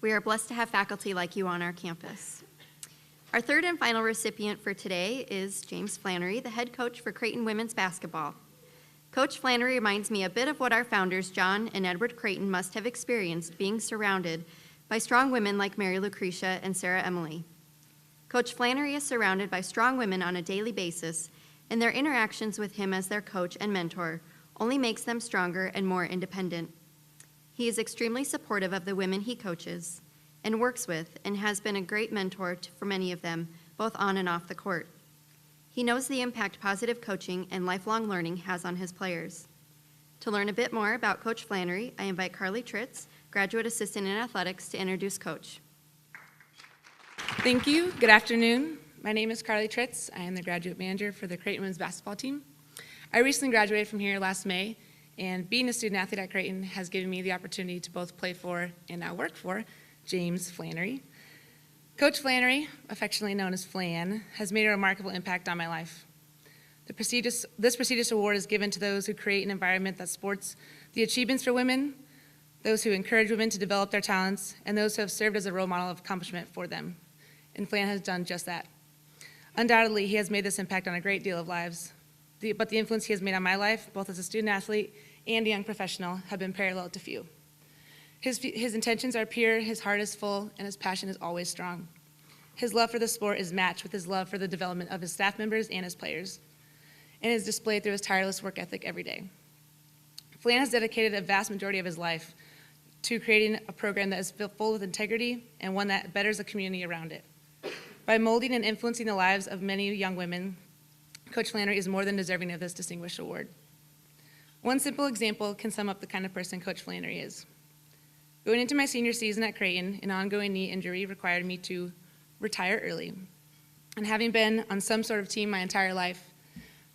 We are blessed to have faculty like you on our campus. Our third and final recipient for today is James Flanery, the head coach for Creighton women's basketball. Coach Flanery reminds me a bit of what our founders, John and Edward Creighton, must have experienced being surrounded by strong women like Mary Lucretia and Sarah Emily. Coach Flanery is surrounded by strong women on a daily basis, and their interactions with him as their coach and mentor only makes them stronger and more independent. He is extremely supportive of the women he coaches and works with, and has been a great mentor for many of them, both on and off the court. He knows the impact positive coaching and lifelong learning has on his players. To learn a bit more about Coach Flanery, I invite Carly Tritz, Graduate Assistant in Athletics, to introduce Coach. Thank you. Good afternoon. My name is Carly Tritz. I am the graduate manager for the Creighton women's basketball team. I recently graduated from here last May, and being a student athlete at Creighton has given me the opportunity to both play for and now work for James Flanery. Coach Flanery, affectionately known as Flan, has made a remarkable impact on my life. This prestigious award is given to those who create an environment that supports the achievements for women, those who encourage women to develop their talents, and those who have served as a role model of accomplishment for them. And Flan has done just that. Undoubtedly, he has made this impact on a great deal of lives, but the influence he has made on my life, both as a student athlete and a young professional, have been parallel to few. His intentions are pure, his heart is full, and his passion is always strong. His love for the sport is matched with his love for the development of his staff members and his players, and is displayed through his tireless work ethic every day. Flan has dedicated a vast majority of his life to creating a program that is full with integrity and one that betters the community around it. By molding and influencing the lives of many young women, Coach Flanery is more than deserving of this distinguished award. One simple example can sum up the kind of person Coach Flanery is. Going into my senior season at Creighton, an ongoing knee injury required me to retire early. And having been on some sort of team my entire life,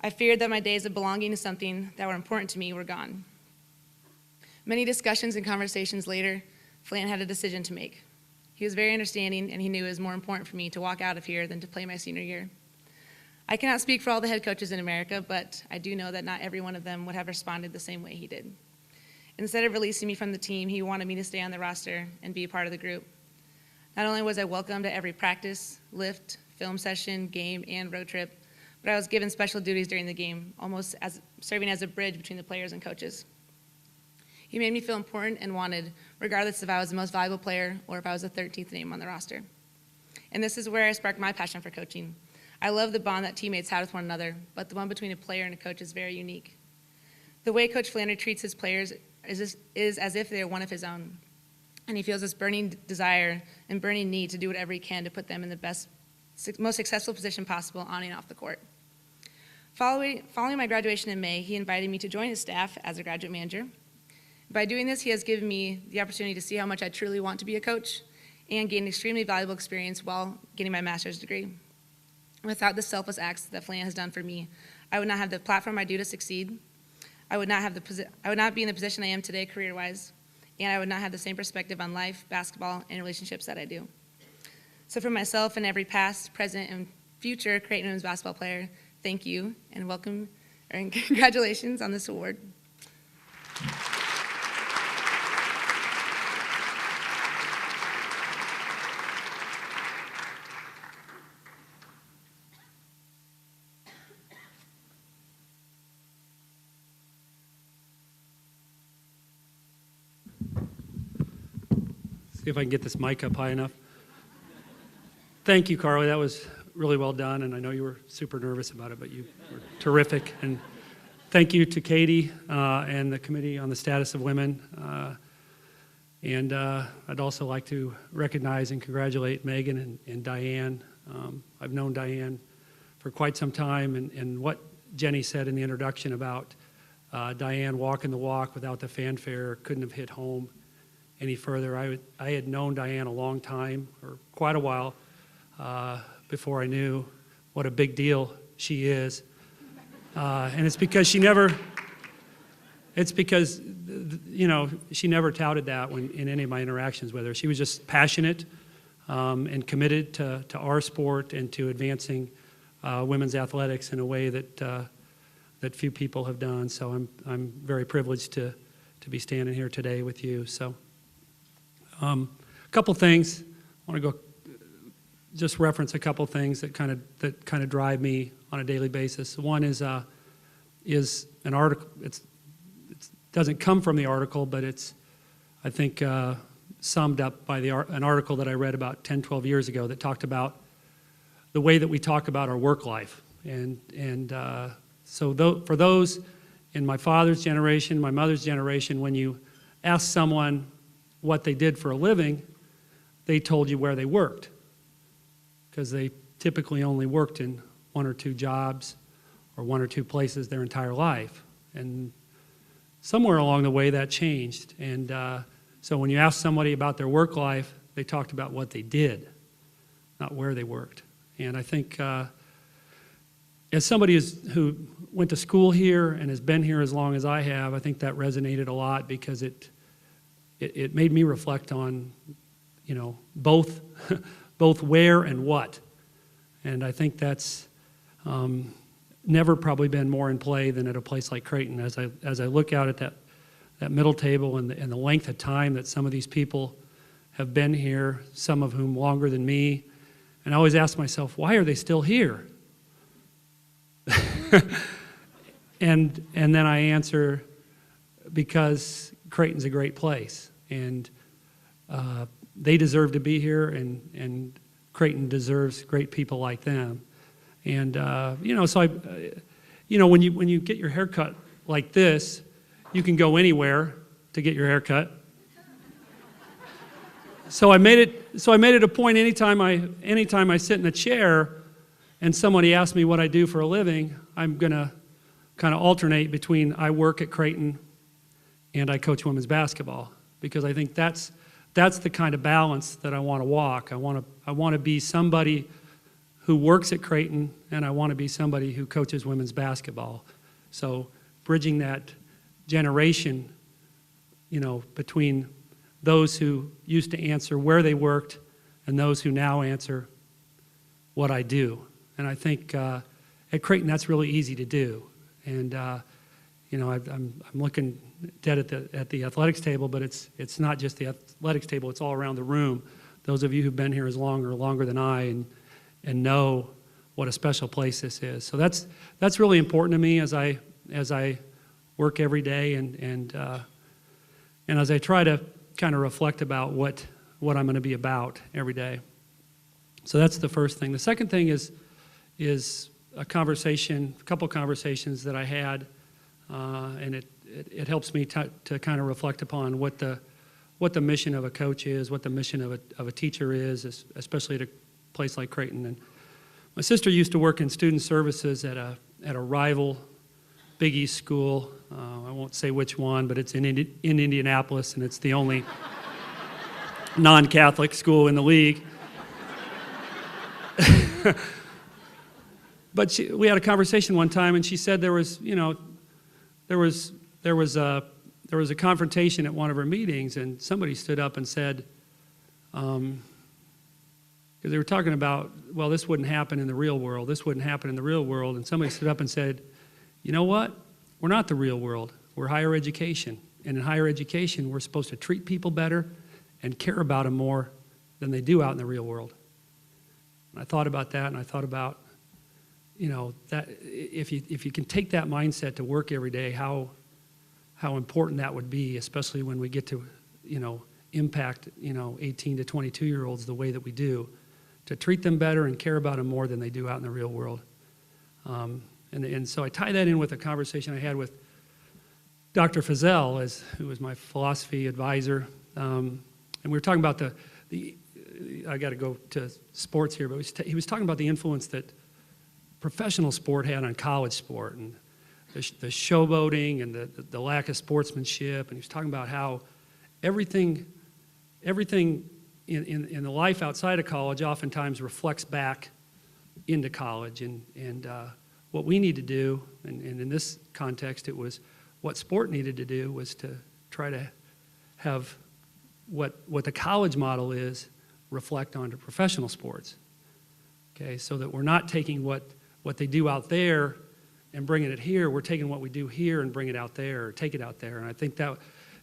I feared that my days of belonging to something that were important to me were gone. Many discussions and conversations later, Flan had a decision to make. He was very understanding, and he knew it was more important for me to walk out of here than to play my senior year. I cannot speak for all the head coaches in America, but I do know that not every one of them would have responded the same way he did. Instead of releasing me from the team, he wanted me to stay on the roster and be a part of the group. Not only was I welcomed at every practice, lift, film session, game, and road trip, but I was given special duties during the game, almost as serving as a bridge between the players and coaches. He made me feel important and wanted, regardless if I was the most valuable player or if I was the 13th name on the roster. And this is where I sparked my passion for coaching. I love the bond that teammates have with one another, but the one between a player and a coach is very unique. The way Coach Flanery treats his players is as if they are one of his own, and he feels this burning desire and burning need to do whatever he can to put them in the best, most successful position possible on and off the court. Following my graduation in May, he invited me to join his staff as a graduate manager. By doing this, he has given me the opportunity to see how much I truly want to be a coach and gain extremely valuable experience while getting my master's degree. Without the selfless acts that Flan has done for me, I would not have the platform I do to succeed. I would not be in the position I am today career-wise, and I would not have the same perspective on life, basketball, and relationships that I do. So for myself and every past, present, and future Creighton women's basketball player, thank you, and welcome, and congratulations on this award. See if I can get this mic up high enough. Thank you, Carly. That was really well done, and I know you were super nervous about it, but you were terrific. And thank you to Katie and the Committee on the Status of Women. And I'd also like to recognize and congratulate Megan and Diane. I've known Diane for quite some time, and what Jenny said in the introduction about Diane walking the walk without the fanfare couldn't have hit home any further. I had known Diane a long time, or quite a while, before I knew what a big deal she is. And it's because she never touted that in any of my interactions with her. She was just passionate and committed to our sport and to advancing women's athletics in a way that few people have done. So I'm very privileged to be standing here today with you. So couple things. I want to go just reference a couple things that kind of drive me on a daily basis. One is an article. It doesn't come from the article, but it's, I think, summed up by an article that I read about 10, 12 years ago that talked about the way that we talk about our work life. So for those in my father's generation, my mother's generation, when you asked someone what they did for a living, they told you where they worked, because they typically only worked in one or two jobs or one or two places their entire life. And somewhere along the way that changed. And so when you ask somebody about their work life, they talked about what they did, not where they worked. And I think as somebody who went to school here and has been here as long as I have, I think that resonated a lot, because it made me reflect on, both where and what. And I think that's never probably been more in play than at a place like Creighton. As I look out at that middle table and the length of time that some of these people have been here, some of whom longer than me, and I always ask myself, why are they still here? and then I answer, because Creighton's a great place, and they deserve to be here, and Creighton deserves great people like them. And so when you get your hair cut like this, you can go anywhere to get your hair cut. So I made it a point anytime I sit in a chair and somebody asks me what I do for a living, I'm gonna kind of alternate between I work at Creighton and I coach women's basketball, because I think that's the kind of balance that I want to walk. I want to be somebody who works at Creighton, and I want to be somebody who coaches women's basketball. So bridging that generation, between those who used to answer where they worked and those who now answer what I do. And I think at Creighton that's really easy to do. And I'm looking dead at the athletics table, but it's not just the athletics table, it's all around the room. Those of you who've been here as long or longer than I and know what a special place this is. So that's really important to me as I work every day and as I try to kind of reflect about what I'm going to be about every day. So that's the first thing. The second thing is a couple conversations that I had, and it helps me to kind of reflect upon what the mission of a coach is, what the mission of a teacher is, especially at a place like Creighton. And my sister used to work in student services at a rival Big East school. I won't say which one, but it's in Indianapolis, and it's the only non-Catholic school in the league. But we had a conversation one time, and she said there was a confrontation at one of her meetings, and somebody stood up and said, because they were talking about, well, this wouldn't happen in the real world. This wouldn't happen in the real world. And somebody stood up and said, you know what? We're not the real world. We're higher education. And in higher education, we're supposed to treat people better and care about them more than they do out in the real world. And I thought about that, and I thought about, that if you can take that mindset to work every day, how important that would be, especially when we get to, impact, 18 to 22-year-olds the way that we do, to treat them better and care about them more than they do out in the real world. And so I tie that in with a conversation I had with Dr. Fazell, who was my philosophy advisor, and we were talking about I got to go to sports here, but he was talking about the influence that professional sport had on college sport, and the showboating and the lack of sportsmanship, and he was talking about how everything in the life outside of college oftentimes reflects back into college, and what we need to do, and in this context it was what sport needed to do, was to try to have what the college model is reflect onto professional sports, okay, so that we're not taking what they do out there and bringing it here. We're taking what we do here and bring it out there, or take it out there. And I think that,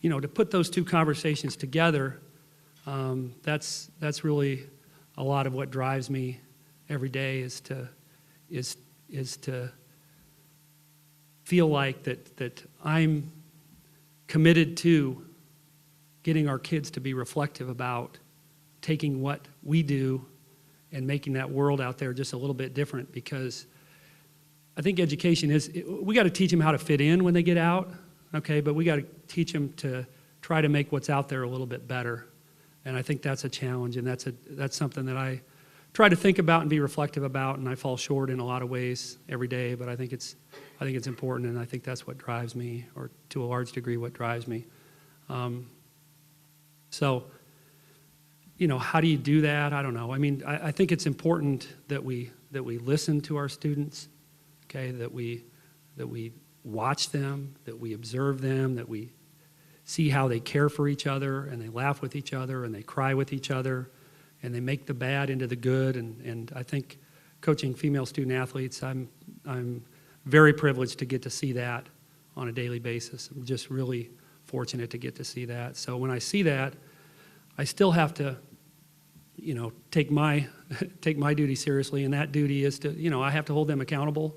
to put those two conversations together That's really a lot of what drives me every day is to feel like that I'm committed to getting our kids to be reflective about taking what we do and making that world out there just a little bit different, because I think education we got to teach them how to fit in when they get out, okay, but we got to teach them to try to make what's out there a little bit better. And I think that's a challenge, and that's something that I try to think about and be reflective about, and I fall short in a lot of ways every day, but I think it's important, and I think that's what drives me, or to a large degree what drives me. So, how do you do that? I don't know. I mean, I think it's important that we listen to our students, okay, that we watch them, that we observe them, that we see how they care for each other, and they laugh with each other, and they cry with each other, and they make the bad into the good. And I think coaching female student athletes, I'm very privileged to get to see that on a daily basis. I'm just really fortunate to get to see that. So when I see that, I still have to, take my duty seriously, and that duty is to, I have to hold them accountable.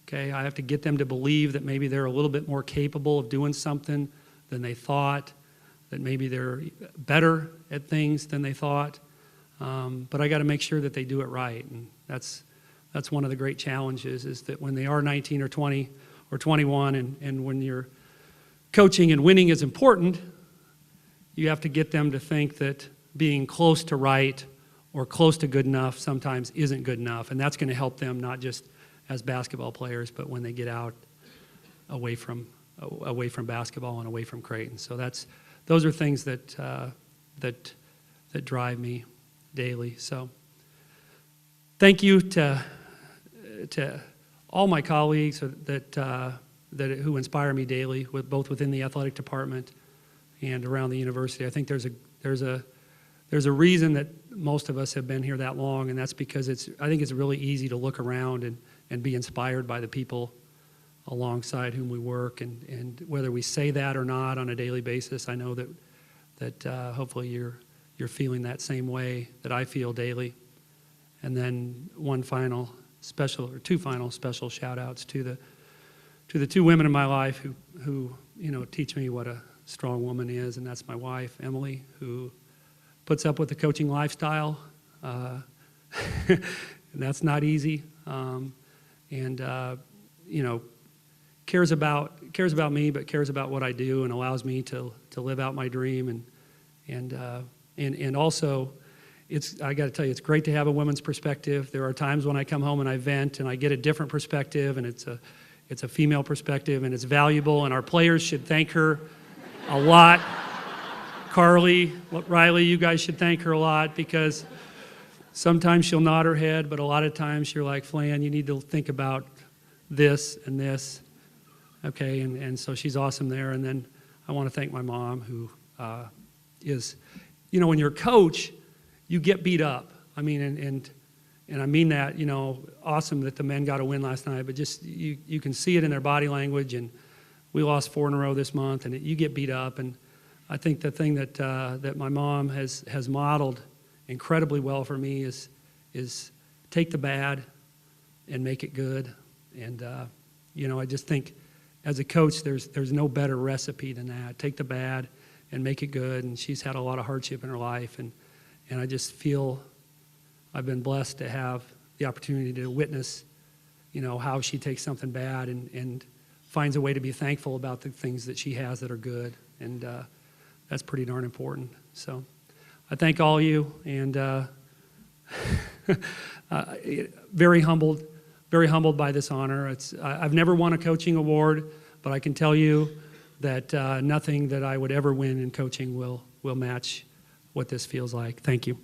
Okay, I have to get them to believe that maybe they're a little bit more capable of doing something than they thought, that maybe they're better at things than they thought. But I got to make sure that they do it right, and that's one of the great challenges, is that when they are 19 or 20 or 21, and when you're coaching and winning is important, you have to get them to think that being close to right or close to good enough sometimes isn't good enough, and that's going to help them not just as basketball players, but when they get out away from basketball and away from Creighton. So those are things that drive me daily. So thank you to all my colleagues who inspire me daily, both within the athletic department and around the university. I think there's a reason that most of us have been here that long, and that's because I think it's really easy to look around and be inspired by the people alongside whom we work, and whether we say that or not on a daily basis, I know that hopefully you're feeling that same way that I feel daily. And then two final special shout outs to the two women in my life who teach me what a strong woman is, and that's my wife, Emily, who puts up with the coaching lifestyle. And that's not easy. Cares about me, but cares about what I do, and allows me to live out my dream. And also, I got to tell you, it's great to have a woman's perspective. There are times when I come home and I vent and I get a different perspective, and it's a female perspective, and it's valuable, and our players should thank her a lot. Carly, Riley, you guys should thank her a lot, because sometimes she'll nod her head, but a lot of times you're like, Flan, you need to think about this and this. Okay, and so she's awesome there. And then I want to thank my mom, who is, when you're a coach, you get beat up. I mean, and I mean that, awesome that the men got a win last night, but just you can see it in their body language, and we lost 4 in a row this month, and you get beat up. And I think the thing that my mom has modeled incredibly well for me is take the bad and make it good. And I just think as a coach, there's no better recipe than that. Take the bad and make it good. And she's had a lot of hardship in her life, and I just feel I've been blessed to have the opportunity to witness, how she takes something bad and finds a way to be thankful about the things that she has that are good. And that's pretty darn important. So I thank all of you, and very humbled by this honor. I've never won a coaching award, but I can tell you that nothing that I would ever win in coaching will match what this feels like. Thank you.